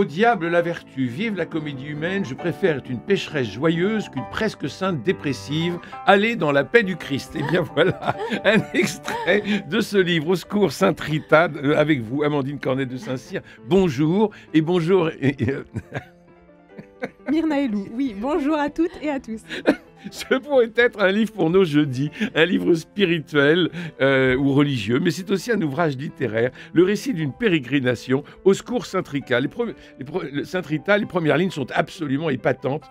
Au diable la vertu, vive la comédie humaine, je préfère être une pécheresse joyeuse qu'une presque sainte dépressive. Allez dans la paix du Christ. Et bien voilà, un extrait de ce livre. Au secours, Sainte Rita, avec vous, Amandine Cornet de Saint-Cyr. Bonjour, et bonjour... Myrna Elou, oui, bonjour à toutes et à tous. Ce pourrait être un livre pour nos jeudis, un livre spirituel ou religieux, mais c'est aussi un ouvrage littéraire, le récit d'une pérégrination au secours Saint-Rita. Saint-Rita, les premières lignes sont absolument épatantes.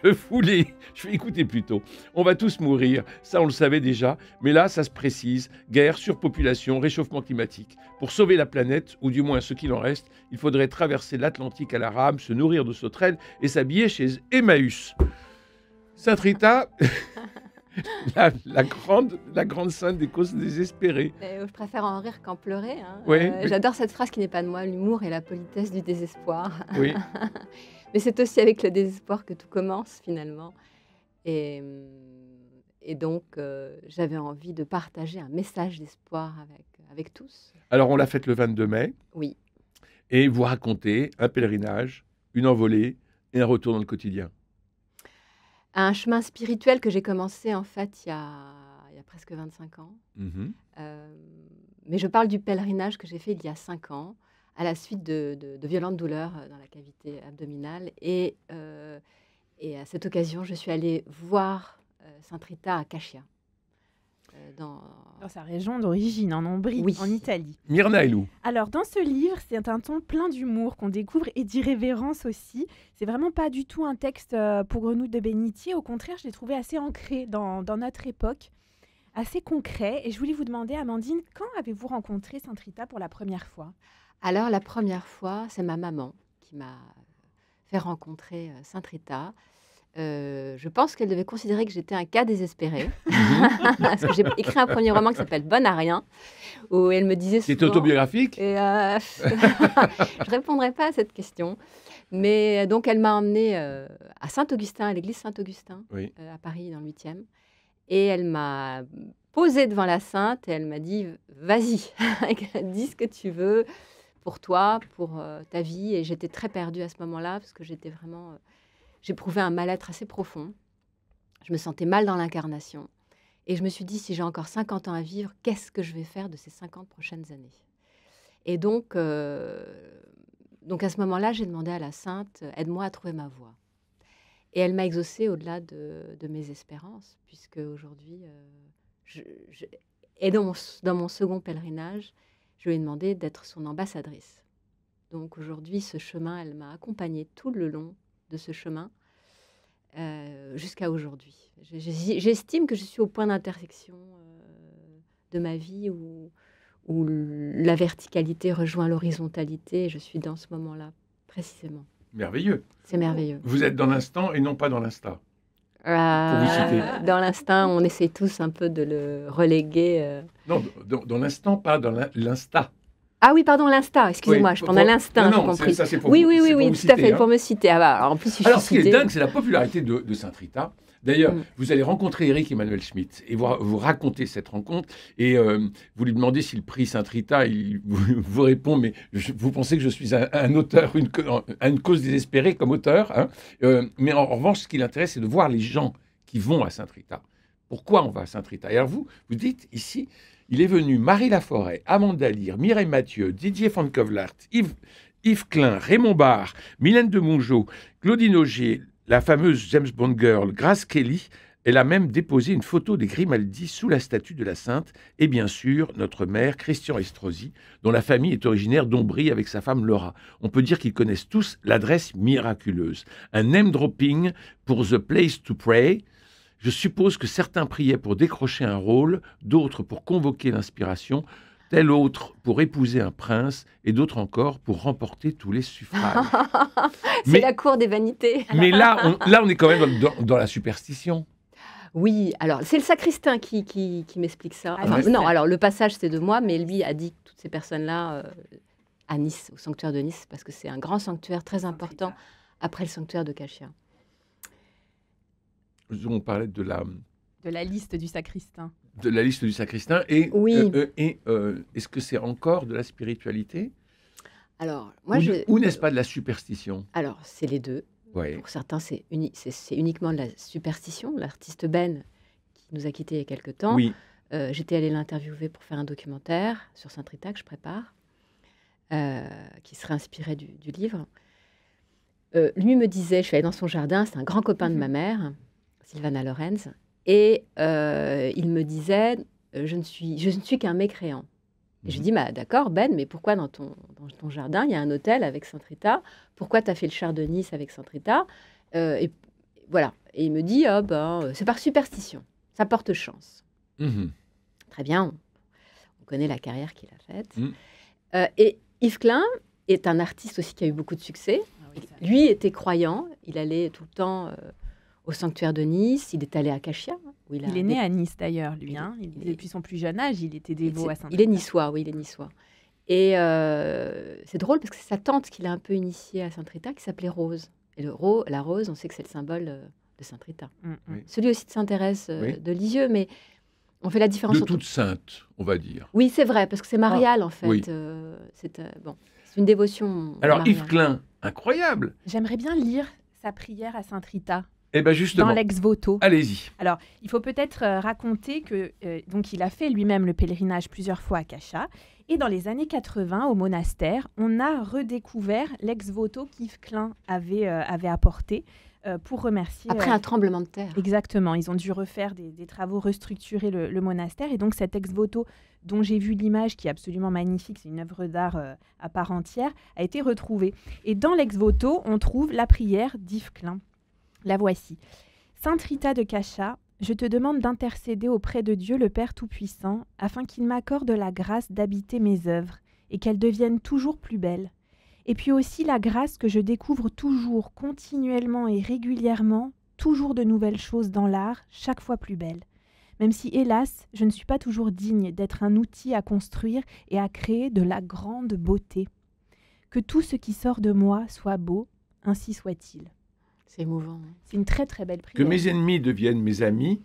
Écoutez plutôt. On va tous mourir, ça on le savait déjà, mais là ça se précise. Guerre, surpopulation, réchauffement climatique. Pour sauver la planète, ou du moins ce qu'il en reste, il faudrait traverser l'Atlantique à la rame, se nourrir de sauterelles et s'habiller chez Emmaüs. Sainte Rita, la grande sainte des causes désespérées. Je préfère en rire qu'en pleurer. Hein. Oui, J'adore cette phrase qui n'est pas de moi, l'humour et la politesse du désespoir. Oui. Mais c'est aussi avec le désespoir que tout commence finalement. Et donc, j'avais envie de partager un message d'espoir avec tous. Alors, on l'a faite le 22 mai. Oui. Et vous racontez un pèlerinage, une envolée et un retour dans le quotidien. Un chemin spirituel que j'ai commencé en fait il y a presque 25 ans. Mm-hmm. Mais je parle du pèlerinage que j'ai fait il y a 5 ans, à la suite de violentes douleurs dans la cavité abdominale. Et à cette occasion, je suis allée voir Sainte Rita à Cascia. Dans sa région d'origine, en Ombrie, oui. En Italie. Myrna Elou. Alors, dans ce livre, c'est un ton plein d'humour qu'on découvre et d'irrévérence aussi. C'est vraiment pas du tout un texte pour Grenouille de bénitier. Au contraire, je l'ai trouvé assez ancré dans notre époque, assez concret. Et je voulais vous demander, Amandine, quand avez-vous rencontré Sainte Rita pour la première fois ? Alors, la première fois, c'est ma maman qui m'a fait rencontrer Sainte Rita. Je pense qu'elle devait considérer que j'étais un cas désespéré. Parce que j'ai écrit un premier roman qui s'appelle Bonne à rien, où elle me disait souvent... C'est autobiographique ? Je ne répondrai pas à cette question. Mais donc, elle m'a emmenée à Saint-Augustin, à l'église Saint-Augustin, Oui. À Paris, dans le 8e. Et elle m'a posée devant la sainte et elle m'a dit « Vas-y, dis ce que tu veux pour toi, pour ta vie. » Et j'étais très perdue à ce moment-là, parce que j'étais vraiment... J'éprouvais un mal-être assez profond. Je me sentais mal dans l'incarnation. Et je me suis dit, si j'ai encore 50 ans à vivre, qu'est-ce que je vais faire de ces 50 prochaines années ? Et donc à ce moment-là, j'ai demandé à la Sainte, aide-moi à trouver ma voie. Et elle m'a exaucée au-delà de mes espérances, puisque aujourd'hui, dans mon second pèlerinage, je lui ai demandé d'être son ambassadrice. Donc aujourd'hui, ce chemin, elle m'a accompagnée tout le long de ce chemin jusqu'à aujourd'hui. J'estime que je suis au point d'intersection de ma vie où la verticalité rejoint l'horizontalité. Et je suis dans ce moment-là, précisément. Merveilleux. C'est merveilleux. Vous êtes dans l'instant et non pas dans l'instant. Pour vous citer. Dans l'instinct, on essaie tous un peu de le reléguer. Non, dans l'instant, pas dans l'insta. Ah oui, pardon, l'insta, excusez-moi, Oui, je prends à l'instinct, j'ai compris. Ça, c'est pour oui, vous, tout citer, à fait, hein. pour me citer. Ah bah, alors, en plus, alors, ce qui est dingue, c'est la popularité de Sainte Rita. D'ailleurs, vous allez rencontrer Éric Emmanuel Schmitt et vous racontez cette rencontre et vous lui demandez si le prix Sainte Rita, il vous répond, mais vous pensez que je suis un auteur, une cause désespérée comme auteur, hein, mais en revanche, ce qui l'intéresse, c'est de voir les gens qui vont à Sainte Rita. Pourquoi on va à Sainte Rita ? Et alors vous dites ici, il est venu Marie Laforêt, Amanda Lear, Mireille Mathieu, Didier Van Kovlart, Yves Klein, Raymond Barre, Mylène de Mongeau, Claudine Augier, la fameuse James Bond Girl, Grace Kelly. Elle a même déposé une photo des Grimaldi sous la statue de la Sainte. Et bien sûr, notre maire, Christian Estrosi, dont la famille est originaire d'Ombrie avec sa femme Laura. On peut dire qu'ils connaissent tous l'adresse miraculeuse. Un name-dropping pour The Place to Pray. Je suppose que certains priaient pour décrocher un rôle, d'autres pour convoquer l'inspiration, tel autre pour épouser un prince, et d'autres encore pour remporter tous les suffrages. C'est la cour des vanités. Mais là, on est quand même dans la superstition. Oui, alors c'est le sacristain qui m'explique ça. Enfin, non, alors le passage c'est de moi, mais lui a dit que toutes ces personnes-là à Nice, au sanctuaire de Nice, parce que c'est un grand sanctuaire très important après le sanctuaire de Cascia. On parlait de la liste du sacristain. De la liste du sacristain. Et, oui. Est-ce que c'est encore de la spiritualité ? Alors, moi, Ou n'est-ce pas de la superstition? Alors, c'est les deux. Oui. Pour certains, c'est uniquement de la superstition. L'artiste Ben, qui nous a quittés il y a quelque temps, Oui. j'étais allée l'interviewer pour faire un documentaire sur Saint-Rita que je prépare, qui serait inspiré du livre. Lui me disait, je suis allée dans son jardin, c'est un grand copain de ma mère, Sylvana Lorenz, et il me disait, je ne suis qu'un mécréant. Et je lui dis, bah, d'accord, Ben, mais pourquoi dans ton jardin, il y a un hôtel avec Saint-Rita? Pourquoi tu as fait le char de Nice avec Saint-Rita? Et voilà. Et il me dit, c'est par superstition, ça porte chance. Très bien, on connaît la carrière qu'il a faite. Et Yves Klein est un artiste aussi qui a eu beaucoup de succès. Lui était croyant, il allait tout le temps au sanctuaire de Nice, il est allé à Cachia. Il est né à Nice d'ailleurs, lui. Depuis son plus jeune âge, il était dévot à Saint-Rita. Il est niçois, oui, il est niçois. Et c'est drôle parce que c'est sa tante qui l'a un peu initié à Saint-Rita, qui s'appelait Rose. Et la rose, on sait que c'est le symbole de Saint-Rita. Oui. Celui aussi de Sainte-Thérèse de Lisieux, mais on fait la différence de toute sainte, on va dire. Oui, c'est vrai, parce que c'est marial en fait. Oui. C'est une dévotion. Alors mariale. Yves Klein, incroyable. J'aimerais bien lire sa prière à Saint-Rita. Eh bien justement. Dans l'ex-voto. Allez-y. Alors, il faut peut-être raconter que donc il a fait lui-même le pèlerinage plusieurs fois à Cachat. Et dans les années 80, au monastère, on a redécouvert l'ex-voto qu'Yves Klein avait apporté pour remercier... Après un tremblement de terre. Exactement. Ils ont dû refaire des travaux, restructurer le monastère. Et donc, cet ex-voto, dont j'ai vu l'image, qui est absolument magnifique, c'est une œuvre d'art à part entière, a été retrouvé. Et dans l'ex-voto, on trouve la prière d'Yves Klein. La voici. Sainte Rita de Cachat, je te demande d'intercéder auprès de Dieu le Père Tout-Puissant, afin qu'il m'accorde la grâce d'habiter mes œuvres, et qu'elles deviennent toujours plus belles. Et puis aussi la grâce que je découvre toujours, continuellement et régulièrement, toujours de nouvelles choses dans l'art, chaque fois plus belles. Même si, hélas, je ne suis pas toujours digne d'être un outil à construire et à créer de la grande beauté. Que tout ce qui sort de moi soit beau, ainsi soit-il. C'est émouvant. C'est une très très belle prière. Que mes ennemis deviennent mes amis,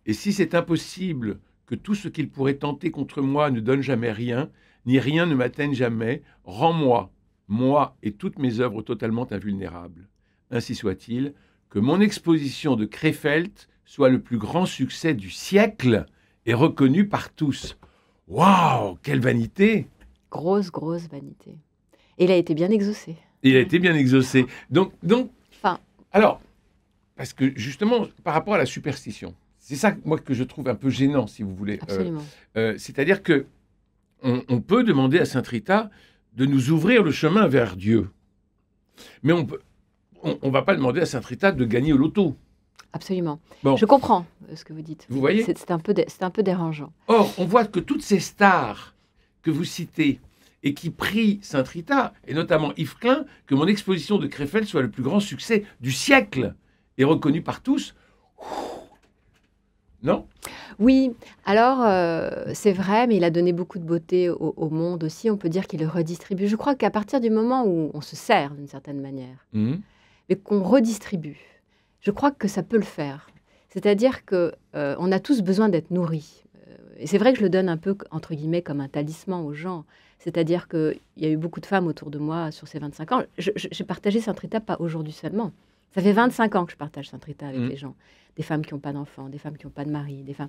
et si c'est impossible que tout ce qu'ils pourraient tenter contre moi ne donne jamais rien, ni rien ne m'atteigne jamais, rends-moi, moi et toutes mes œuvres totalement invulnérables. Ainsi soit-il, que mon exposition de Krefeld soit le plus grand succès du siècle et reconnu par tous. Waouh, quelle vanité! Grosse vanité. Et il a été bien exaucé. Il a été bien exaucé. Donc, enfin, alors, parce que justement, par rapport à la superstition, c'est ça, moi, que je trouve un peu gênant, si vous voulez. Absolument. C'est-à-dire que on peut demander à Sainte Rita de nous ouvrir le chemin vers Dieu. Mais on va pas demander à Sainte Rita de gagner au loto. Absolument. Bon. Je comprends ce que vous dites. Vous voyez ? C'est un peu dérangeant. Or, on voit que toutes ces stars que vous citez et qui prient Sainte Rita, et notamment Yves Klein, que mon exposition de Krefeld soit le plus grand succès du siècle et reconnu par tous. Non ? Oui, alors c'est vrai, mais il a donné beaucoup de beauté au monde aussi. On peut dire qu'il le redistribue. Je crois qu'à partir du moment où on se sert d'une certaine manière, mais qu'on redistribue, je crois que ça peut le faire. C'est-à-dire qu'on a tous besoin d'être nourris. Et c'est vrai que je le donne un peu, entre guillemets, comme un talisman aux gens. C'est-à-dire qu'il y a eu beaucoup de femmes autour de moi sur ces 25 ans. J'ai partagé Sainte Rita pas aujourd'hui seulement. Ça fait 25 ans que je partage Sainte Rita avec les gens. Des femmes qui n'ont pas d'enfants, des femmes qui n'ont pas de mari, des femmes...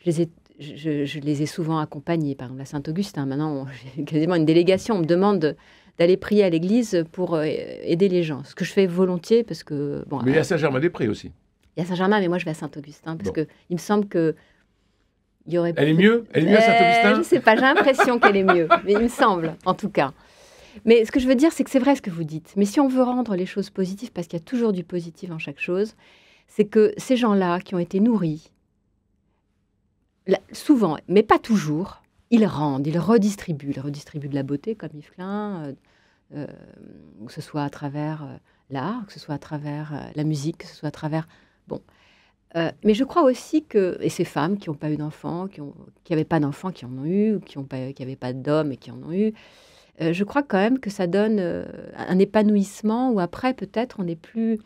Je les ai souvent accompagnées. Par exemple, à Saint-Augustin, maintenant, j'ai quasiment une délégation. On me demande d'aller prier à l'église pour aider les gens. Ce que je fais volontiers parce que... Bon, mais il y a Saint-Germain-des-Prés aussi. Il y a Saint-Germain, mais moi, je vais à Saint-Augustin parce qu'il me semble que... Elle est mieux à Saint-Augustin? Je ne sais pas, j'ai l'impression qu'elle est mieux. Mais il me semble, en tout cas. Mais ce que je veux dire, c'est que c'est vrai ce que vous dites. Mais si on veut rendre les choses positives, parce qu'il y a toujours du positif en chaque chose, c'est que ces gens-là qui ont été nourris, souvent, mais pas toujours, ils rendent, ils redistribuent. Ils redistribuent de la beauté, comme Yves Klein, que ce soit à travers l'art, que ce soit à travers la musique, que ce soit à travers... Bon. Mais je crois aussi que, et ces femmes qui n'ont pas eu d'enfants, qui n'avaient pas d'enfants, qui en ont eu, ou qui n'avaient pas d'hommes et qui en ont eu, je crois quand même que ça donne un épanouissement où après, peut-être, on est plus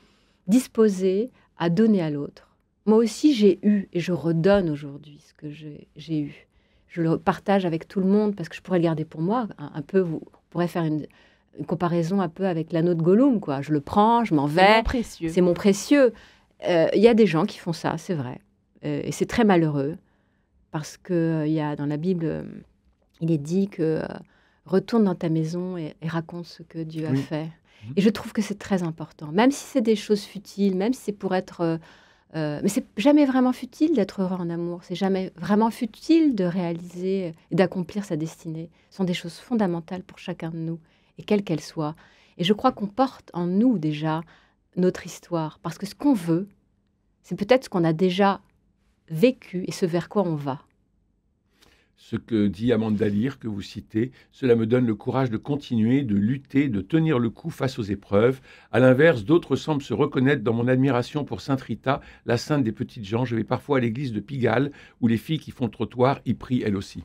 disposé à donner à l'autre. Moi aussi, j'ai eu et je redonne aujourd'hui ce que j'ai eu. Je le partage avec tout le monde parce que je pourrais le garder pour moi. Un peu, on pourrait faire une comparaison un peu avec l'anneau de Gollum, quoi. Je le prends, je m'en C'est vais, mon précieux. c'est mon précieux. Il y a des gens qui font ça, c'est vrai. Et c'est très malheureux, parce qu'il y a dans la Bible, il est dit que retourne dans ta maison et raconte ce que Dieu a Oui. fait. Et je trouve que c'est très important, même si c'est des choses futiles, même si c'est pour être... mais c'est jamais vraiment futile d'être heureux en amour. C'est jamais vraiment futile de réaliser et d'accomplir sa destinée. Ce sont des choses fondamentales pour chacun de nous, et quelle qu'elle soit. Et je crois qu'on porte en nous déjà notre histoire, parce que ce qu'on veut, c'est peut-être ce qu'on a déjà vécu et ce vers quoi on va. Ce que dit Amanda Lear, que vous citez, cela me donne le courage de continuer, de lutter, de tenir le coup face aux épreuves. À l'inverse, d'autres semblent se reconnaître dans mon admiration pour Sainte Rita, la sainte des petites gens. Je vais parfois à l'église de Pigalle, où les filles qui font le trottoir y prient elles aussi.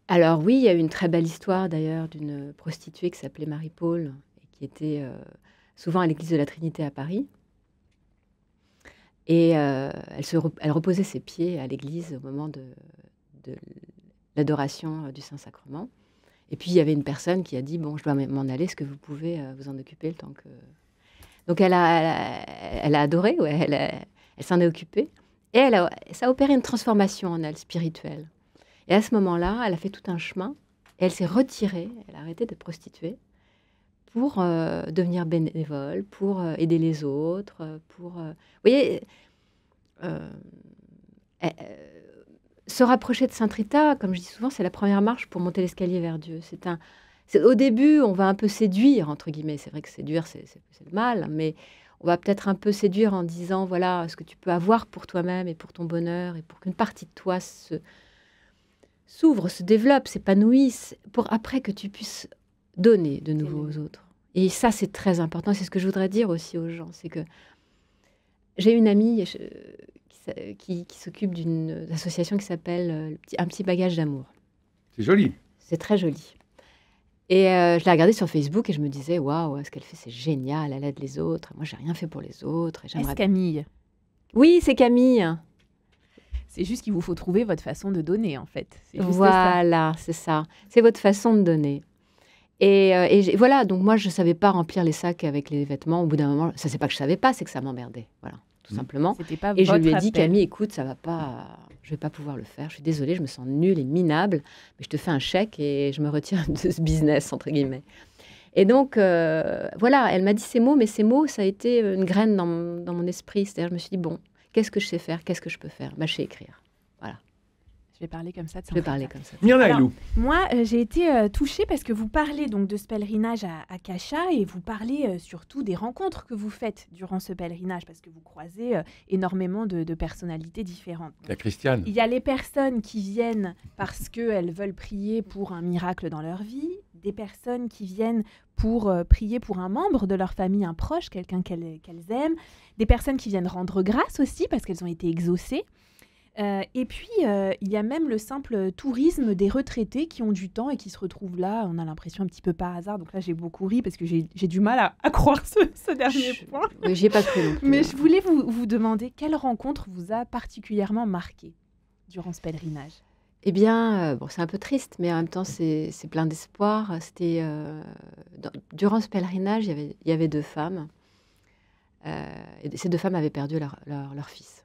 Alors oui, il y a eu une très belle histoire d'ailleurs d'une prostituée qui s'appelait Marie-Paul, et qui était souvent à l'église de la Trinité à Paris. Et elle reposait ses pieds à l'église au moment de l'adoration du Saint-Sacrement. Et puis, il y avait une personne qui a dit « Bon, je dois m'en aller, est-ce que vous pouvez vous en occuper le temps que... » Donc, elle a adoré, ouais, elle s'en est occupée. Et ça a opéré une transformation en elle, spirituelle. Et à ce moment-là, elle a fait tout un chemin. Et elle s'est retirée, elle a arrêté d'être prostituée pour devenir bénévole, pour aider les autres, pour... vous voyez, se rapprocher de Sainte Rita, comme je dis souvent, c'est la première marche pour monter l'escalier vers Dieu. Au début, on va un peu séduire, entre guillemets. C'est vrai que séduire, c'est le mal, mais on va peut-être un peu séduire en disant, voilà, ce que tu peux avoir pour toi-même et pour ton bonheur, et pour qu'une partie de toi s'ouvre, se développe, s'épanouisse, pour après que tu puisses donner de nouveau aux autres. Et ça, c'est très important. C'est ce que je voudrais dire aussi aux gens. C'est que j'ai une amie qui s'occupe d'une association qui s'appelle Un petit bagage d'amour. C'est joli. C'est très joli. Et je l'ai regardée sur Facebook et je me disais, waouh, ce qu'elle fait, c'est génial, elle aide les autres. Moi, j'ai rien fait pour les autres. Et Est-ce Camille? Oui, c'est Camille. C'est juste qu'il vous faut trouver votre façon de donner, en fait. C'est juste voilà, c'est ça. C'est votre façon de donner. Et voilà, donc moi, je ne savais pas remplir les sacs avec les vêtements. Au bout d'un moment, ça, c'est pas que je ne savais pas, c'est que ça m'emmerdait. Voilà, tout simplement. C'était pas Et je votre lui ai dit, appel. Camille, écoute, ça va pas, je vais pas pouvoir le faire. Je suis désolée, je me sens nulle et minable, mais je te fais un chèque et je me retire de ce business, entre guillemets. Et donc, voilà, elle m'a dit ces mots, mais ces mots, ça a été une graine dans mon esprit. C'est-à-dire, je me suis dit, bon, qu'est-ce que je sais faire? Qu'est-ce que je peux faire? Bah, je sais écrire. Voilà. Je vais parler comme ça. Je vais parler comme ça. Myrna Alors, Elou. Moi, j'ai été touchée parce que vous parlez donc de ce pèlerinage à Cacha et vous parlez surtout des rencontres que vous faites durant ce pèlerinage parce que vous croisez énormément de personnalités différentes. La Christiane. Il y a les personnes qui viennent parce qu'elles veulent prier pour un miracle dans leur vie, des personnes qui viennent pour prier pour un membre de leur famille, un proche, quelqu'un qu'elles aiment, des personnes qui viennent rendre grâce aussi parce qu'elles ont été exaucées. Et puis, il y a même le simple tourisme des retraités qui ont du temps et qui se retrouvent là, on a l'impression un petit peu par hasard. Donc là, j'ai beaucoup ri parce que j'ai du mal à croire ce dernier point. Oui, j'y ai pas cru non plus. Mais je voulais vous demander quelle rencontre vous a particulièrement marqué durant ce pèlerinage? Eh bien, bon, c'est un peu triste, mais en même temps, c'est plein d'espoir. C'était durant ce pèlerinage, il y avait deux femmes. Et ces deux femmes avaient perdu leur fils.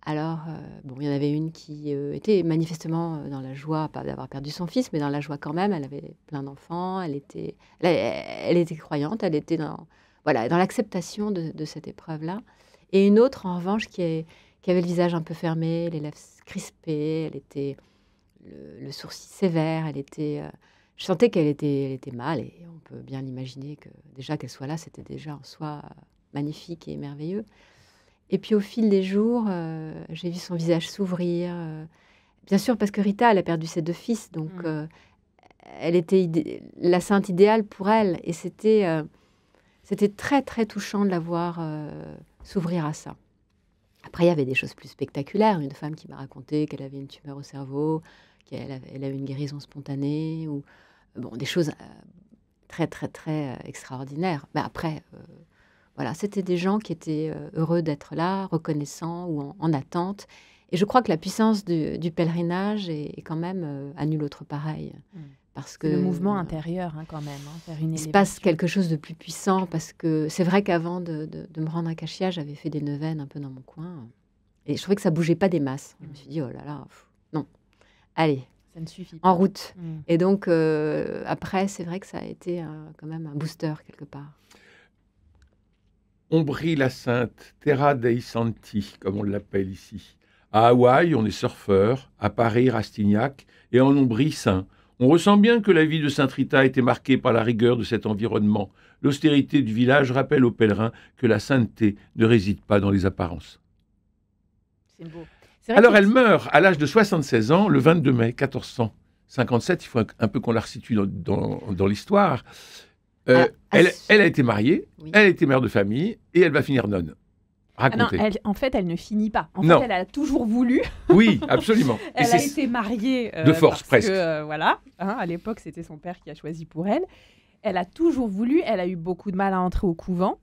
Alors, bon, il y en avait une qui était manifestement dans la joie, pas d'avoir perdu son fils, mais dans la joie quand même. Elle avait plein d'enfants, elle était croyante, elle était dans l'acceptation de cette épreuve-là. Et une autre, en revanche, qui avait le visage un peu fermé, les lèvres crispées, elle était le sourcil sévère, je sentais qu'elle était mal, et on peut bien l'imaginer que déjà qu'elle soit là, c'était déjà en soi magnifique et merveilleux. Et puis au fil des jours, j'ai vu son visage s'ouvrir. Bien sûr, parce que Rita, elle a perdu ses deux fils, donc elle était la sainte idéale pour elle. Et c'était très, très touchant de la voir s'ouvrir à ça. Après, il y avait des choses plus spectaculaires. Une femme qui m'a raconté qu'elle avait une tumeur au cerveau, qu'elle avait une guérison spontanée, ou des choses très, très, très extraordinaires. Mais après... Voilà, c'était des gens qui étaient heureux d'être là, reconnaissants ou en attente. Et je crois que la puissance du pèlerinage est quand même à nul autre pareil. parce C'est le que mouvement intérieur quand même, vers une il se élévation. passe quelque chose de plus puissant, parce que c'est vrai qu'avant de me rendre à Kashia, j'avais fait des neuvaines un peu dans mon coin, et je trouvais que ça bougeait pas des masses. Je me suis dit, oh là là, non, allez, Ça ne suffit pas. en route. Et donc, après, c'est vrai que ça a été quand même un booster quelque part. Ombrie la Sainte, Terra dei Santi, comme on l'appelle ici. À Hawaï, on est surfeur, à Paris, Rastignac, et en Ombrie, saint. On ressent bien que la vie de Sainte-Rita a été marquée par la rigueur de cet environnement. L'austérité du village rappelle aux pèlerins que la sainteté ne réside pas dans les apparences. C'est beau. C'est vrai Alors que elle meurt à l'âge de 76 ans, le 22 mai 1457, il faut un peu qu'on la resitue dans l'histoire. Elle a été mariée, Oui. elle a été mère de famille, et elle va finir nonne. Racontez. en fait, elle ne finit pas. En Non. fait, elle a toujours voulu. Oui, absolument. Et Elle a c'est- été mariée De force, parce presque. que, voilà, à l'époque, c'était son père qui a choisi pour elle. Elle a toujours voulu. Elle a eu beaucoup de mal à entrer au couvent.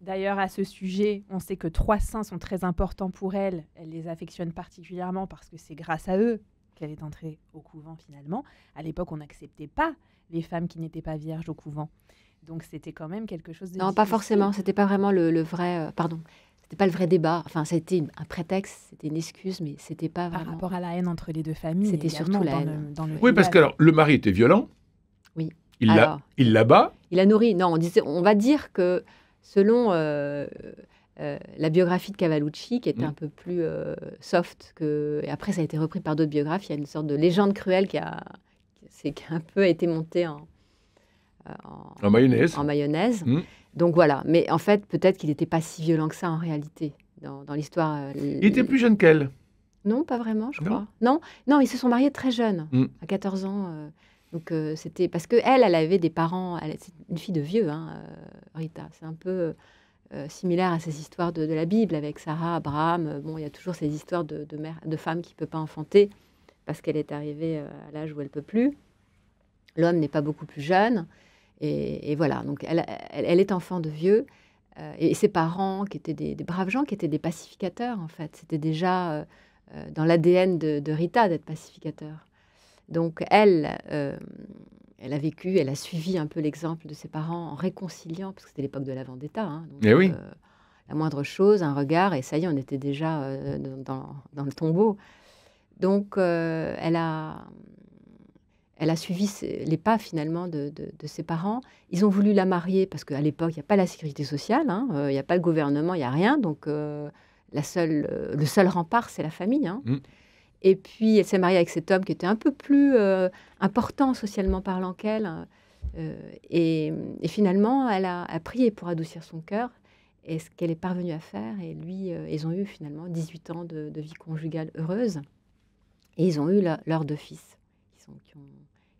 D'ailleurs, à ce sujet, on sait que 3 saints sont très importants pour elle. Elle les affectionne particulièrement parce que c'est grâce à eux qu'elle est entrée au couvent finalement. À l'époque, on n'acceptait pas les femmes qui n'étaient pas vierges au couvent. Donc, c'était quand même quelque chose de Non, pas difficile. forcément. C'était pas vraiment le vrai. Pardon. C'était pas le vrai débat. Enfin, c'était un prétexte, c'était une excuse, mais c'était pas Par vraiment. rapport à la haine entre les deux familles. C'était également, surtout la dans haine. dans le Oui, parce village. que alors, le mari était violent. Oui. Il Alors, la bat. il a nourri. Non, on va dire que selon la biographie de Cavallucci, qui était un peu plus soft que. Et après, ça a été repris par d'autres biographes. Il y a une sorte de légende cruelle qui a un peu été montée En mayonnaise. en mayonnaise. Mm. Donc voilà. Mais en fait, peut-être qu'il n'était pas si violent que ça en réalité dans l'histoire. Il était plus jeune qu'elle. Non, pas vraiment, je Non. crois. Non, ils se sont mariés très jeunes, Mm. à 14 ans. Donc c'était parce que elle avait des parents. C'est une fille de vieux, Rita. C'est un peu similaire à ces histoires de la Bible avec Sarah, Abraham. Bon, il y a toujours ces histoires de femmes qui ne peuvent pas enfanter parce qu'elle est arrivée à l'âge où elle peut plus. L'homme n'est pas beaucoup plus jeune. Et voilà, donc elle est enfant de vieux. Et ses parents, qui étaient des braves gens, qui étaient des pacificateurs, en fait. C'était déjà dans l'ADN de Rita d'être pacificateur. Donc elle a vécu, elle a suivi un peu l'exemple de ses parents en réconciliant, parce que c'était l'époque de la vendetta. Donc, Eh oui. la moindre chose, un regard, et ça y est, on était déjà dans le tombeau. Donc elle a suivi les pas finalement de ses parents. Ils ont voulu la marier parce qu'à l'époque, il n'y a pas la sécurité sociale, il n'y a pas le gouvernement, il n'y a rien. Donc le seul rempart, c'est la famille. Mm. Et puis, elle s'est mariée avec cet homme qui était un peu plus important socialement parlant qu'elle. Et finalement, elle a prié pour adoucir son cœur. Et ce qu'elle est parvenue à faire, et lui, ils ont eu finalement 18 ans de vie conjugale heureuse. Et ils ont eu leurs 2 fils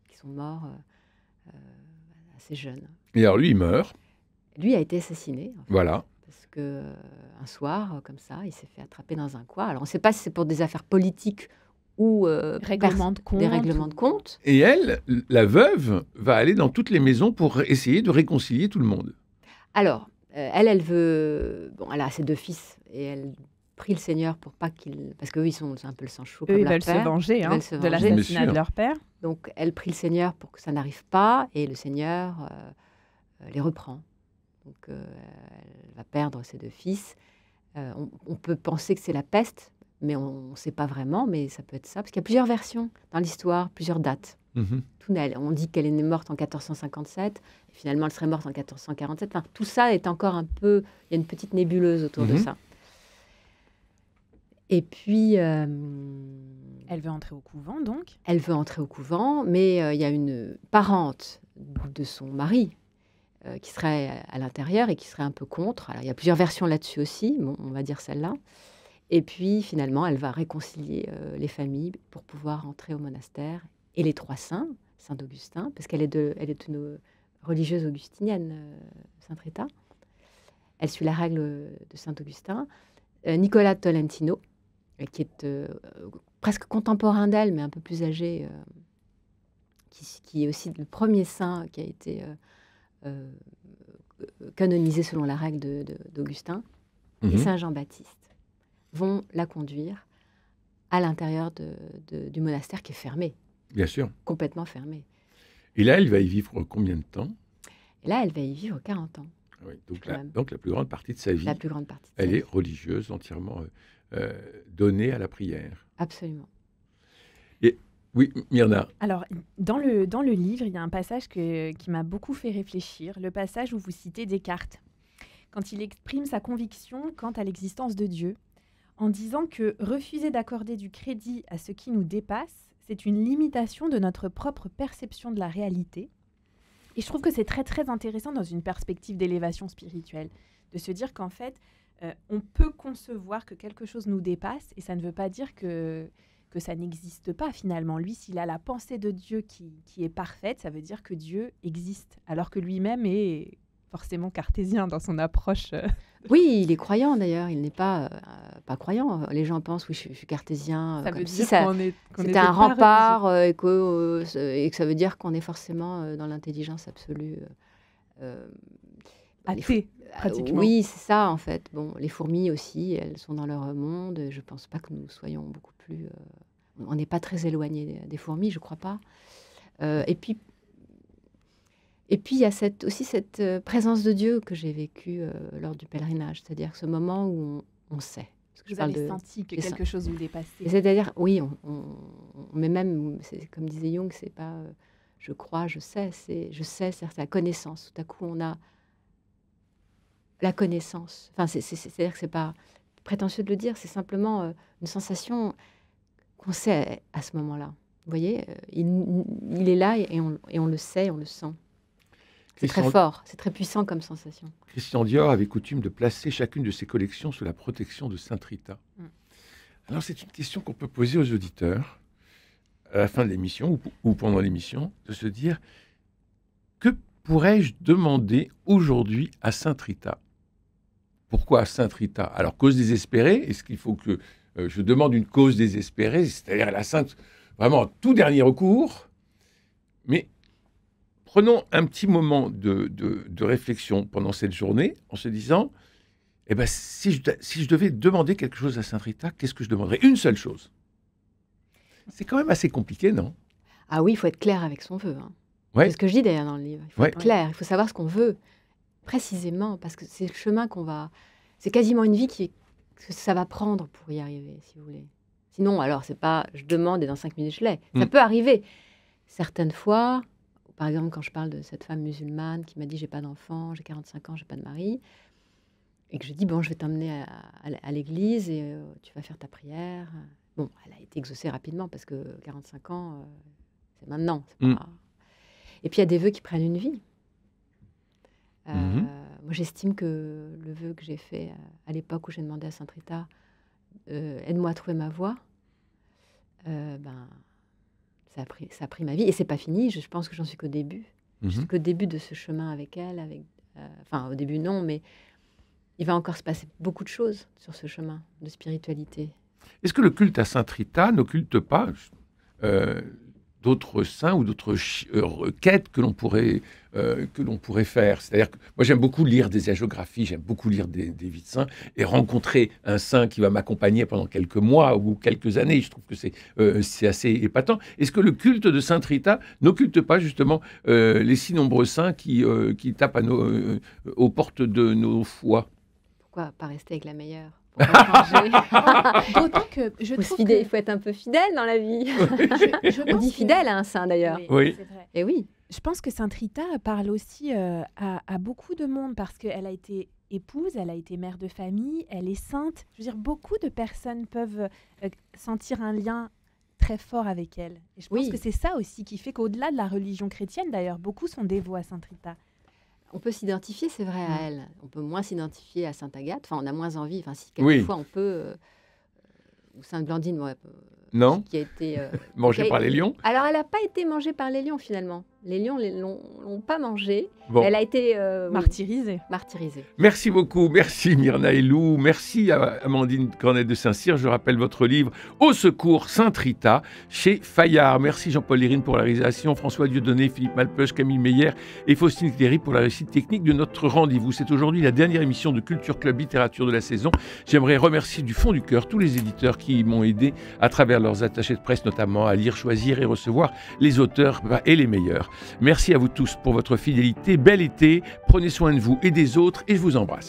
qui sont morts assez jeunes. Et alors lui, il meurt. Lui a été assassiné. En fait, Voilà. parce que un soir, comme ça, il s'est fait attraper dans un coin. Alors, on ne sait pas si c'est pour des affaires politiques ou Règlement de compte. des règlements de compte. Et elle, la veuve, va aller dans toutes les maisons pour essayer de réconcilier tout le monde. Alors, elle veut... Bon, elle a ses 2 fils et elle prie le Seigneur pour pas qu'il... Parce qu'eux, ils sont un peu le sang chaud Eux, comme ils leur veulent père. se venger Ils veulent se de venger. l'assassinat Bien sûr. de leur père. Donc, elle prie le Seigneur pour que ça n'arrive pas et le Seigneur les reprend. Donc, elle va perdre ses 2 fils. On peut penser que c'est la peste, mais on ne sait pas vraiment, mais ça peut être ça. Parce qu'il y a plusieurs versions dans l'histoire, plusieurs dates. Mhm. On dit qu'elle est morte en 1457, et finalement elle serait morte en 1447. Enfin, tout ça est encore un peu... Il y a une petite nébuleuse autour de Mhm. ça. Et puis, Elle veut entrer au couvent, donc. elle veut entrer au couvent, mais il y a une parente de son mari qui serait à l'intérieur et qui serait un peu contre. Alors, il y a plusieurs versions là-dessus aussi, bon, on va dire celle-là. Et puis, finalement, elle va réconcilier les familles pour pouvoir entrer au monastère. Et les 3 saints, Saint-Augustin, parce qu'elle est une religieuse augustinienne, Sainte Rita. Elle suit la règle de Saint-Augustin. Nicolas Tolentino, qui est presque contemporain d'elle, mais un peu plus âgé, qui est aussi le premier saint qui a été canonisé selon la règle d'Augustin, Mhm. et Saint Jean-Baptiste vont la conduire à l'intérieur du monastère qui est fermé, Bien sûr. complètement fermé. Et là, elle va y vivre combien de temps? Et là, elle va y vivre 40 ans. Oui, quand même. donc la plus grande partie de sa vie, La plus grande partie de sa elle vie. est religieuse, entièrement donnée à la prière. Absolument. Oui, Myrna. Alors, dans le livre, il y a un passage qui m'a beaucoup fait réfléchir, le passage où vous citez Descartes, quand il exprime sa conviction quant à l'existence de Dieu, en disant que refuser d'accorder du crédit à ce qui nous dépasse, c'est une limitation de notre propre perception de la réalité. Et je trouve que c'est très très intéressant dans une perspective d'élévation spirituelle, de se dire qu'en fait, on peut concevoir que quelque chose nous dépasse, et ça ne veut pas dire que ça n'existe pas finalement. Lui, s'il a la pensée de Dieu qui est parfaite, ça veut dire que Dieu existe, alors que lui-même est forcément cartésien dans son approche. Oui, il est croyant d'ailleurs, il n'est pas croyant. Les gens pensent, oui, je suis cartésien, Ça comme veut si dire ça, qu'on c'était n'était un pas rempart et que ça veut dire qu'on est forcément dans l'intelligence absolue. athée, pratiquement. Oui, c'est ça en fait. Bon, les fourmis aussi, elles sont dans leur monde. Je ne pense pas que nous soyons beaucoup plus... on n'est pas très éloignés des fourmis, je ne crois pas. Et puis, il y a aussi cette présence de Dieu que j'ai vécue lors du pèlerinage. C'est-à-dire ce moment où on sait. Parce que Vous avez senti que quelque chose vous dépassait. C'est-à-dire, oui, mais même, comme disait Jung, c'est pas je crois, je sais, c'est la connaissance. Tout à coup, on a la connaissance. Enfin, c'est-à-dire que c'est pas prétentieux de le dire, c'est simplement une sensation qu'on sait à ce moment-là. Vous voyez, il est là et on le sait, on le sent. C'est très fort, c'est très puissant comme sensation. Christian Dior avait coutume de placer chacune de ses collections sous la protection de Sainte Rita. Alors, c'est une question qu'on peut poser aux auditeurs à la fin de l'émission ou pendant l'émission, de se dire que pourrais-je demander aujourd'hui à Sainte Rita? Pourquoi à Sainte Rita? Alors, cause désespérée, est-ce qu'il faut que je demande une cause désespérée, c'est-à-dire la Sainte, vraiment en tout dernier recours? Mais prenons un petit moment de réflexion pendant cette journée en se disant, eh ben, si je devais demander quelque chose à Sainte Rita, qu'est-ce que je demanderais? Une seule chose. C'est quand même assez compliqué, non? Ah oui, il faut être clair avec son vœu. Hein. Ouais. C'est ce que je dis d'ailleurs dans le livre. Il faut être clair, il faut savoir ce qu'on veut précisément, parce que c'est le chemin qu'on va... C'est quasiment une vie que ça va prendre pour y arriver, si vous voulez. Sinon, alors, c'est pas je demande et dans 5 minutes je l'ai. Ça peut arriver. Certaines fois, par exemple, quand je parle de cette femme musulmane qui m'a dit j'ai pas d'enfant, j'ai 45 ans, j'ai pas de mari, et que je dis bon, je vais t'emmener à l'église et tu vas faire ta prière. Bon, elle a été exaucée rapidement parce que 45 ans, c'est maintenant. C'est pas... Et puis il y a des vœux qui prennent une vie. Moi, j'estime que le vœu que j'ai fait à l'époque où j'ai demandé à Sainte Rita aide-moi à trouver ma voie, ça a pris ma vie. Et c'est pas fini, je pense que j'en suis qu'au début. Je suis qu'au début de ce chemin avec elle. Enfin, au début, non, mais il va encore se passer beaucoup de choses sur ce chemin de spiritualité. Est-ce que le culte à Sainte Rita n'occulte pas d'autres saints ou d'autres quêtes que l'on pourrait faire? C'est-à-dire que moi, j'aime beaucoup lire des hagiographies, j'aime beaucoup lire des vies de saints et rencontrer un saint qui va m'accompagner pendant quelques mois ou quelques années. Je trouve que c'est assez épatant. Est-ce que le culte de Sainte Rita n'occulte pas justement les si nombreux saints qui tapent aux portes de nos foi? Pourquoi pas rester avec la meilleure? D'autant que je trouve il faut être un peu fidèle dans la vie. On dit fidèle à un saint d'ailleurs. Oui. C'est vrai. Et oui. Je pense que Sainte Rita parle aussi à beaucoup de monde parce qu'elle a été épouse, elle a été mère de famille, elle est sainte. Je veux dire, beaucoup de personnes peuvent sentir un lien très fort avec elle. Et je pense que c'est ça aussi qui fait qu'au-delà de la religion chrétienne, d'ailleurs, beaucoup sont dévots à Sainte Rita. On peut s'identifier, c'est vrai, à elle. On peut moins s'identifier à Sainte Agathe. Enfin, on a moins envie. Enfin, si quelquefois on peut... ou Sainte Blandine, non, qui a été... mangée par les lions. Alors, elle n'a pas été mangée par les lions, finalement. Les lions ne l'ont pas mangée. Bon. Elle a été... martyrisée. Merci beaucoup. Merci Myrna Helou. Merci à Amandine Cornet de Saint-Cyr. Je rappelle votre livre « Au secours, Sainte Rita » chez Fayard. Merci Jean-Paul Lérine pour la réalisation, François Dieudonné, Philippe Malpeuch, Camille Meyer et Faustine Cléry pour la réussite technique de notre rendez-vous. C'est aujourd'hui la dernière émission de Culture Club Littérature de la saison. J'aimerais remercier du fond du cœur tous les éditeurs qui m'ont aidé à travers leurs attachés de presse, notamment à lire, choisir et recevoir les auteurs et les meilleurs. Merci à vous tous pour votre fidélité. Bel été, prenez soin de vous et des autres et je vous embrasse.